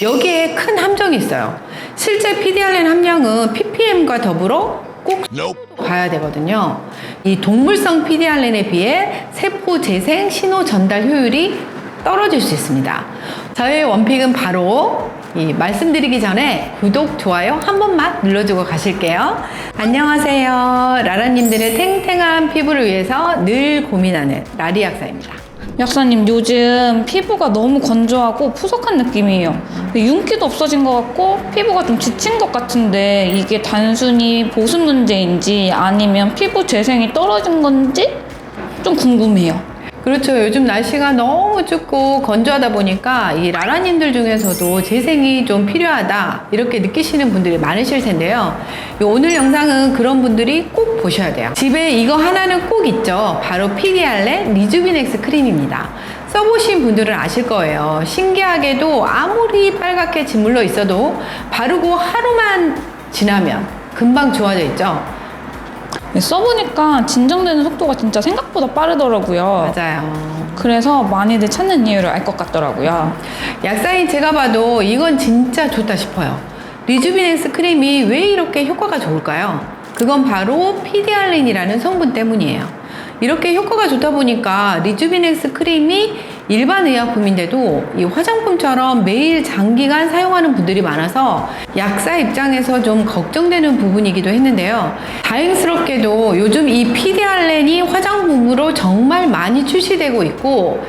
여기에 큰 함정이 있어요. 실제 PDRN 함량은 ppm과 더불어 꼭 봐야 되거든요. 이 동물성 PDRN에 비해 세포 재생 신호 전달 효율이 떨어질 수 있습니다. 저의 원픽은 바로 말씀드리기 전에 구독, 좋아요 한 번만 눌러주고 가실게요. 안녕하세요. 라라님들의 탱탱한 피부를 위해서 늘 고민하는 라리 약사입니다. 약사님, 요즘 피부가 너무 건조하고 푸석한 느낌이에요. 윤기도 없어진 것 같고 피부가 좀 지친 것 같은데 이게 단순히 보습 문제인지 아니면 피부 재생이 떨어진 건지 좀 궁금해요. 그렇죠. 요즘 날씨가 너무 춥고 건조하다 보니까 이 라라님들 중에서도 재생이 좀 필요하다 이렇게 느끼시는 분들이 많으실 텐데요. 오늘 영상은 그런 분들이 꼭 보셔야 돼요. 집에 이거 하나는 꼭 있죠. 바로 PDRN 리주비넥스 크림입니다. 써보신 분들은 아실 거예요. 신기하게도 아무리 빨갛게 짓물러 있어도 바르고 하루만 지나면 금방 좋아져 있죠. 써보니까 진정되는 속도가 진짜 생각보다 빠르더라고요. 맞아요. 그래서 많이들 찾는 이유를 알 것 같더라고요. 약사인 제가 봐도 이건 진짜 좋다 싶어요. 리주비넥스 크림이 왜 이렇게 효과가 좋을까요? 그건 바로 PDRN이라는 성분 때문이에요. 이렇게 효과가 좋다 보니까 리주비넥스 크림이 일반 의약품인데도 이 화장품처럼 매일 장기간 사용하는 분들이 많아서 약사 입장에서 좀 걱정되는 부분이기도 했는데요. 다행스럽게도 요즘 이 PDRN이 화장품으로 정말 많이 출시되고 있고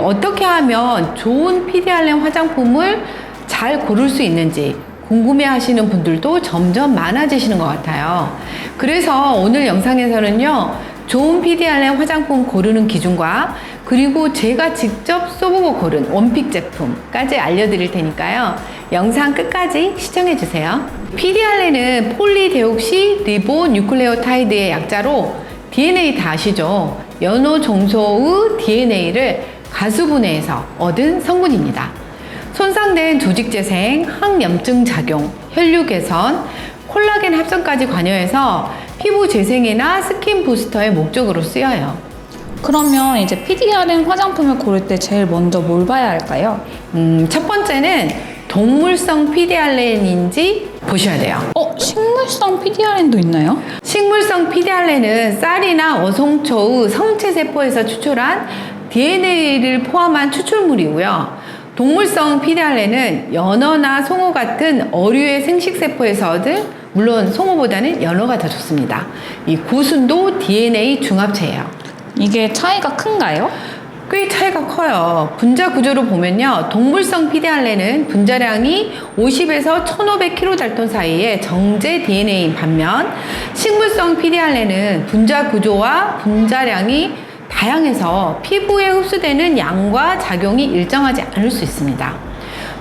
어떻게 하면 좋은 PDRN 화장품을 잘 고를 수 있는지 궁금해 하시는 분들도 점점 많아지시는 것 같아요. 그래서 오늘 영상에서는요, 좋은 PDRN 화장품 고르는 기준과 그리고 제가 직접 써보고 고른 원픽 제품까지 알려드릴 테니까요. 영상 끝까지 시청해주세요. PDRN은 폴리데옥시 리보 뉴클레오타이드의 약자로 DNA 다 아시죠? 연호 종소의 DNA를 가수분해해서 얻은 성분입니다. 손상된 조직 재생, 항염증 작용, 혈류 개선, 콜라겐 합성까지 관여해서 피부 재생이나 스킨 부스터의 목적으로 쓰여요. 그러면 이제 PDRN 화장품을 고를 때 제일 먼저 뭘 봐야 할까요? 첫 번째는 동물성 PDRN인지 보셔야 돼요. 식물성 PDRN도 있나요? 식물성 PDRN은 쌀이나 어송초의 성체세포에서 추출한 DNA를 포함한 추출물이고요. 동물성 PDRN은 연어나 송어 같은 어류의 생식세포에서 얻은, 물론 송어보다는 연어가 더 좋습니다. 이 고순도 DNA 중합체예요. 이게 차이가 큰가요? 꽤 차이가 커요. 분자 구조로 보면요, 동물성 PDRN은 분자량이 50에서 1500kDalton 사이의 정제 DNA인 반면 식물성 PDRN은 분자 구조와 분자량이 다양해서 피부에 흡수되는 양과 작용이 일정하지 않을 수 있습니다.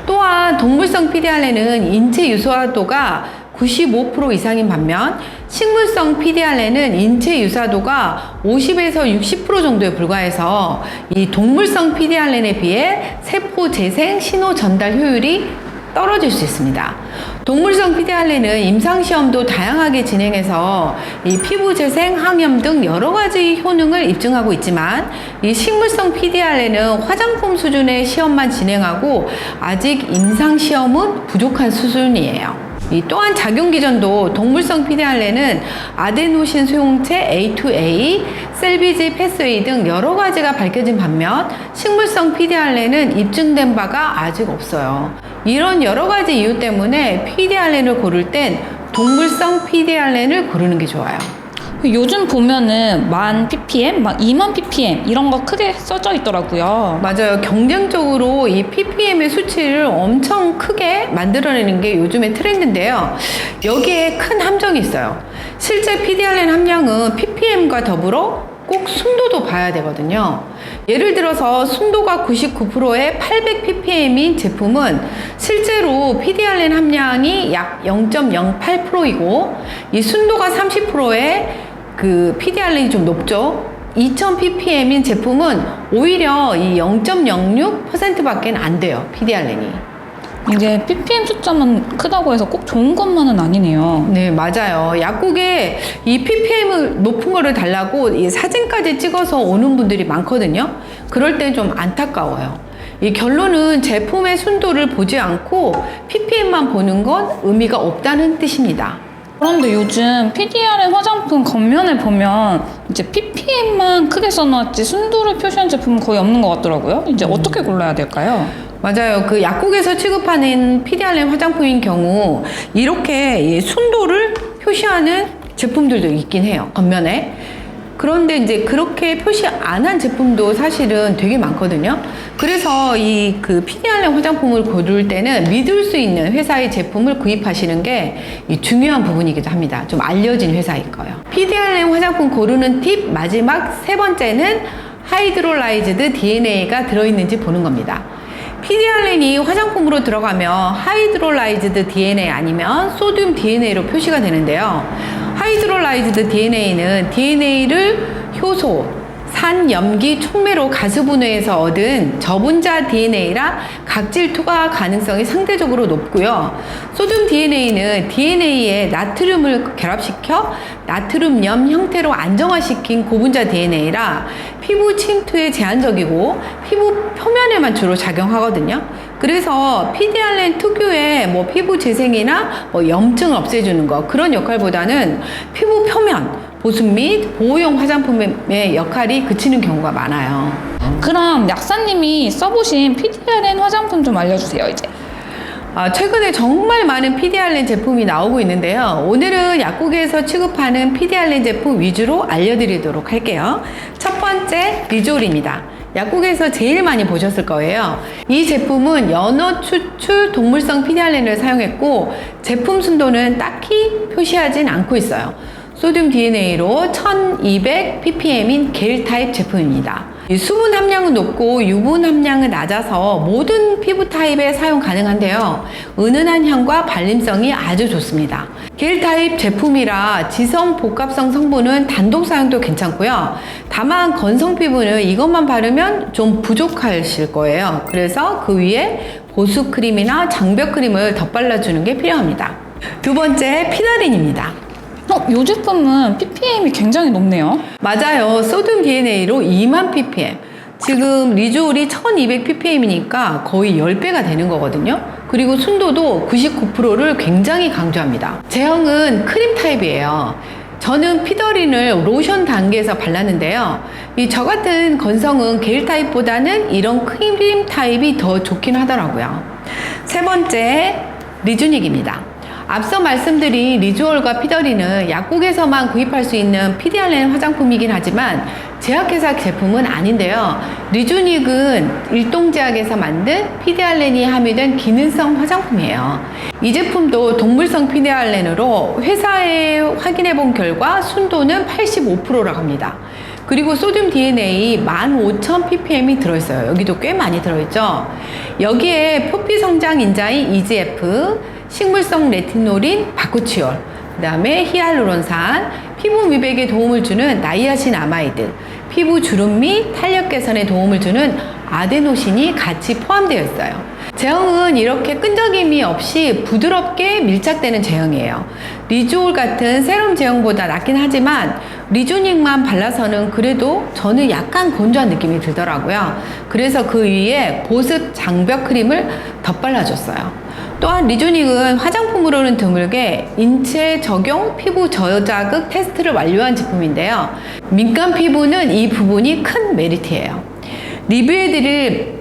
또한 동물성 PDRN은 인체 유사도가 95% 이상인 반면 식물성 PDRN은 인체 유사도가 50에서 60% 정도에 불과해서 이 동물성 PDRN에 비해 세포 재생 신호 전달 효율이 떨어질 수 있습니다. 동물성 PDRN은 임상시험도 다양하게 진행해서 이 피부 재생, 항염 등 여러 가지 효능을 입증하고 있지만 이 식물성 PDRN은 화장품 수준의 시험만 진행하고 아직 임상시험은 부족한 수준이에요. 또한 작용 기전도 동물성 PDRN은 아데노신 수용체 A2A, 셀비지 패스웨이 등 여러 가지가 밝혀진 반면 식물성 PDRN은 입증된 바가 아직 없어요. 이런 여러 가지 이유 때문에 PDRN을 고를 땐 동물성 PDRN을 고르는 게 좋아요. 요즘 보면은 10,000ppm, 20,000ppm 이런 거 크게 써져 있더라고요. 맞아요. 경쟁적으로 이 ppm의 수치를 엄청 크게 만들어내는 게 요즘의 트렌드인데요. 여기에 큰 함정이 있어요. 실제 PDRN 함량은 ppm과 더불어 꼭 순도도 봐야 되거든요. 예를 들어서 순도가 99%의 800ppm인 제품은 실제로 PDRN 함량이 약 0.08%이고 이 순도가 30%의 그 PDRN이 좀 높죠. 2000ppm인 제품은 오히려 이 0.06%밖에 안 돼요. PDRN이. 이게 ppm 숫자만 크다고 해서 꼭 좋은 것만은 아니네요. 네, 맞아요. 약국에 이 ppm을 높은 거를 달라고 이 사진까지 찍어서 오는 분들이 많거든요. 그럴 때 좀 안타까워요. 이 결론은 제품의 순도를 보지 않고 ppm만 보는 건 의미가 없다는 뜻입니다. 그런데 요즘 PDRN 화장품 겉면을 보면 이제 ppm만 크게 써놨지 순도를 표시한 제품은 거의 없는 것 같더라고요. 이제 어떻게 골라야 될까요? 맞아요. 그 약국에서 취급하는 PDRN 화장품인 경우 이렇게 이 순도를 표시하는 제품들도 있긴 해요. 겉면에. 그런데 이제 그렇게 표시 안 한 제품도 사실은 되게 많거든요. 그래서 이 그 PDRN 화장품을 고를 때는 믿을 수 있는 회사의 제품을 구입하시는 게 이 중요한 부분이기도 합니다. 좀 알려진 회사일 거예요. PDRN 화장품 고르는 팁 마지막 세 번째는 하이드롤라이즈드 DNA가 들어있는지 보는 겁니다. PDRN이 화장품으로 들어가면 하이드롤라이즈드 DNA 아니면 소듐 DNA로 표시가 되는데요. 하이드롤라이즈드 DNA는 DNA를 효소, 산, 염기, 촉매로 가수분해해서 얻은 저분자 DNA라 각질 투과 가능성이 상대적으로 높고요. 소듐 DNA는 DNA에 나트륨을 결합시켜 나트륨염 형태로 안정화시킨 고분자 DNA라 피부 침투에 제한적이고 피부 표면에만 주로 작용하거든요. 그래서 PDRN 특유의 뭐 피부 재생이나 뭐 염증을 없애주는 거 그런 역할보다는 피부 표면 보습 및 보호용 화장품의 역할이 그치는 경우가 많아요. 그럼 약사님이 써보신 PDRN 화장품 좀 알려주세요, 이제. 최근에 정말 많은 PDRN 제품이 나오고 있는데요. 오늘은 약국에서 취급하는 PDRN 제품 위주로 알려드리도록 할게요. 첫 번째, 리졸입니다. 약국에서 제일 많이 보셨을 거예요. 이 제품은 연어 추출 동물성 PDRN을 사용했고 제품 순도는 딱히 표시하진 않고 있어요. 소듐 DNA로 1200 ppm인 겔 타입 제품입니다. 수분 함량은 높고 유분 함량은 낮아서 모든 피부 타입에 사용 가능한데요. 은은한 향과 발림성이 아주 좋습니다. 겔 타입 제품이라 지성 복합성 성분은 단독 사용도 괜찮고요. 다만 건성 피부는 이것만 바르면 좀 부족하실 거예요. 그래서 그 위에 보습 크림이나 장벽 크림을 덧발라주는 게 필요합니다. 두 번째, 피다린입니다. 이 제품은 ppm이 굉장히 높네요. 맞아요. 소듐 DNA로 2만 ppm. 지금 리졸이 1200 ppm이니까 거의 10배가 되는 거거든요. 그리고 순도도 99%를 굉장히 강조합니다. 제형은 크림 타입이에요. 저는 피더린을 로션 단계에서 발랐는데요. 저 같은 건성은 겔 타입보다는 이런 크림 타입이 더 좋긴 하더라고요. 세 번째, 리주닉입니다. 앞서 말씀드린 리주얼과 피더린은 약국에서만 구입할 수 있는 PDRN 화장품이긴 하지만 제약회사 제품은 아닌데요. 리주닉은 일동제약에서 만든 PDRN이 함유된 기능성 화장품이에요. 이 제품도 동물성 PDRN으로 회사에 확인해 본 결과 순도는 85%라고 합니다. 그리고 소듐 DNA 15,000 ppm이 들어있어요. 여기도 꽤 많이 들어있죠. 여기에 표피성장 인자인 EGF, 식물성 레티놀인 바쿠치올, 그 다음에 히알루론산, 피부 미백에 도움을 주는 나이아신아마이드, 피부 주름 및 탄력 개선에 도움을 주는 아데노신이 같이 포함되어 있어요. 제형은 이렇게 끈적임이 없이 부드럽게 밀착되는 제형이에요. 리주올 같은 세럼 제형보다 낫긴 하지만 리주닉만 발라서는 그래도 저는 약간 건조한 느낌이 들더라고요. 그래서 그 위에 보습 장벽 크림을 덧발라줬어요. 또한 리주닉은 화장품으로는 드물게 인체 적용 피부 저자극 테스트를 완료한 제품인데요. 민감 피부는 이 부분이 큰 메리트예요. 리뷰해드릴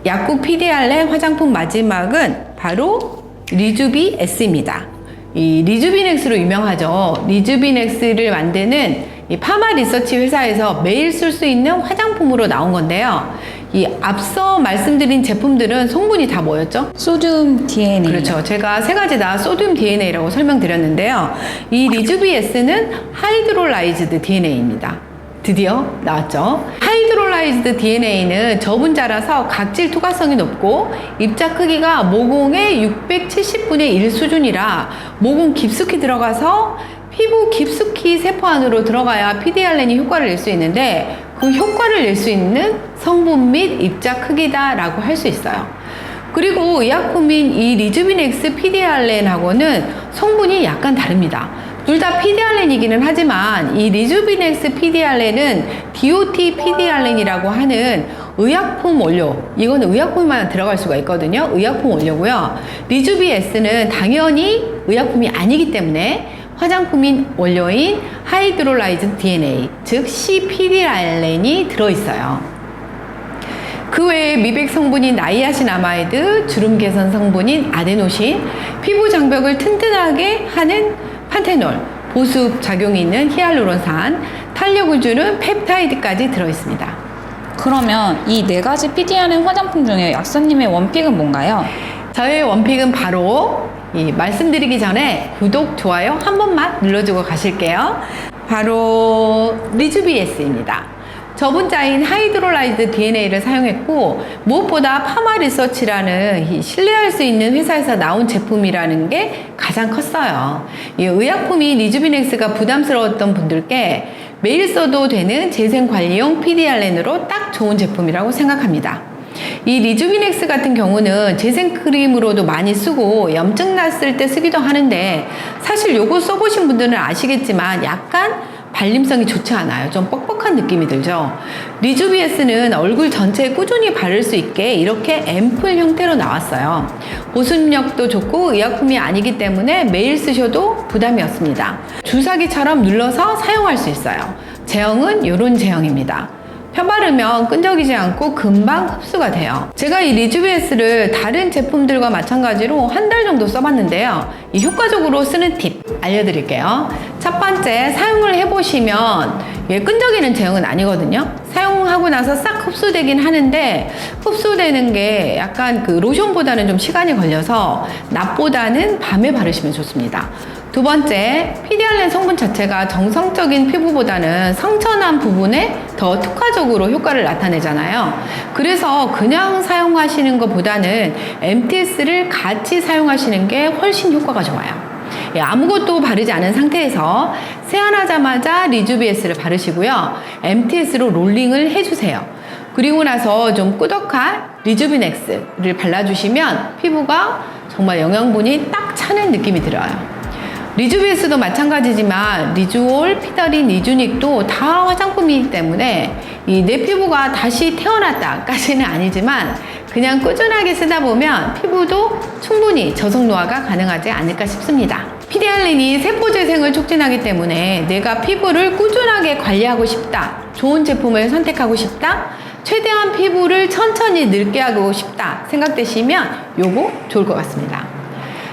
약국 PDRN 화장품 마지막은 바로 리주비 S입니다. 이 리주비넥스로 유명하죠. 리주비넥스를 만드는 이 파마 리서치 회사에서 매일 쓸 수 있는 화장품으로 나온 건데요. 이 앞서 말씀드린 제품들은 성분이 다 뭐였죠? 소듐 DNA. 그렇죠. 제가 세 가지 다 소듐 DNA라고 설명드렸는데요. 이 리주비 S는 하이드롤라이즈드 DNA입니다. 드디어 나왔죠. 하이드롤라이즈드 DNA는 저분자라서 각질 투과성이 높고 입자 크기가 모공의 670분의 1 수준이라 모공 깊숙이 들어가서 피부 깊숙이 세포 안으로 들어가야 PDRN이 효과를 낼 수 있는데 그 효과를 낼 수 있는 성분 및 입자 크기다라고 할 수 있어요. 그리고 의약품인 이 리주비넥스 PDRN하고는 성분이 약간 다릅니다. 둘 다 PDRN이기는 하지만 이 리주비넥스 PDRN은 DOT PDRN이라고 하는 의약품 원료, 이거는 의약품만 들어갈 수가 있거든요. 의약품 원료고요. 리주비 S는 당연히 의약품이 아니기 때문에 화장품인 원료인 하이드롤라이즈 DNA, 즉 CPDRN이 들어있어요. 그 외에 미백 성분인 나이아신아마이드, 주름 개선 성분인 아데노신, 피부 장벽을 튼튼하게 하는 판테놀, 보습 작용이 있는 히알루론산, 탄력을 주는 펩타이드까지 들어있습니다. 그러면 이 네 가지 PDRN 화장품 중에 약사님의 원픽은 뭔가요? 저의 원픽은 바로 말씀드리기 전에 구독, 좋아요 한 번만 눌러주고 가실게요. 바로 리주비 S입니다. 저분자인 하이드롤라이즈 DNA를 사용했고 무엇보다 파마 리서치라는 신뢰할 수 있는 회사에서 나온 제품이라는 게 가장 컸어요. 이 의약품이 리주비넥스가 부담스러웠던 분들께 매일 써도 되는 재생관리용 PDRN으로 딱 좋은 제품이라고 생각합니다. 이 리주비넥스 같은 경우는 재생크림으로도 많이 쓰고 염증 났을 때 쓰기도 하는데 사실 요거 써보신 분들은 아시겠지만 약간 발림성이 좋지 않아요. 좀 뻑뻑한 느낌이 들죠. 리주비에스는 얼굴 전체에 꾸준히 바를 수 있게 이렇게 앰플 형태로 나왔어요. 보습력도 좋고 의약품이 아니기 때문에 매일 쓰셔도 부담이 없습니다. 주사기처럼 눌러서 사용할 수 있어요. 제형은 이런 제형입니다. 펴바르면 끈적이지 않고 금방 흡수가 돼요. 제가 이 리주비에스를 다른 제품들과 마찬가지로 한 달 정도 써봤는데요. 이 효과적으로 쓰는 팁 알려드릴게요. 첫 번째, 사용을 해보시면 끈적이는 제형은 아니거든요. 사용하고 나서 싹 흡수되긴 하는데 흡수되는 게 약간 그 로션보다는 좀 시간이 걸려서 낮보다는 밤에 바르시면 좋습니다. 두 번째, PDRN 성분 자체가 정성적인 피부보다는 상처난 부분에 더 특화적으로 효과를 나타내잖아요. 그래서 그냥 사용하시는 것보다는 MTS를 같이 사용하시는 게 훨씬 효과가 좋아요. 아무것도 바르지 않은 상태에서 세안하자마자 리주비에스를 바르시고요. MTS로 롤링을 해주세요. 그리고 나서 좀 꾸덕한 리주비넥스를 발라주시면 피부가 정말 영양분이 딱 차는 느낌이 들어요. 리주비에스도 마찬가지지만 리주올, 피더린, 리주닉도 다 화장품이기 때문에 내 피부가 다시 태어났다까지는 아니지만 그냥 꾸준하게 쓰다 보면 피부도 충분히 저속 노화가 가능하지 않을까 싶습니다. PDRN이 세포 재생을 촉진하기 때문에 내가 피부를 꾸준하게 관리하고 싶다, 좋은 제품을 선택하고 싶다, 최대한 피부를 천천히 늙게 하고 싶다 생각되시면 요거 좋을 것 같습니다.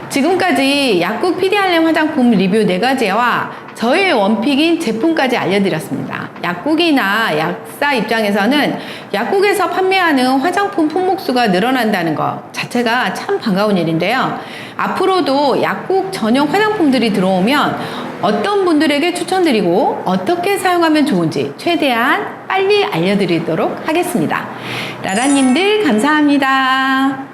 지금까지 약국 PDRN 화장품 리뷰 4가지와 저의 원픽인 제품까지 알려드렸습니다. 약국이나 약사 입장에서는 약국에서 판매하는 화장품 품목수가 늘어난다는 것 자체가 참 반가운 일인데요. 앞으로도 약국 전용 화장품들이 들어오면 어떤 분들에게 추천드리고 어떻게 사용하면 좋은지 최대한 빨리 알려드리도록 하겠습니다. 라라님들 감사합니다.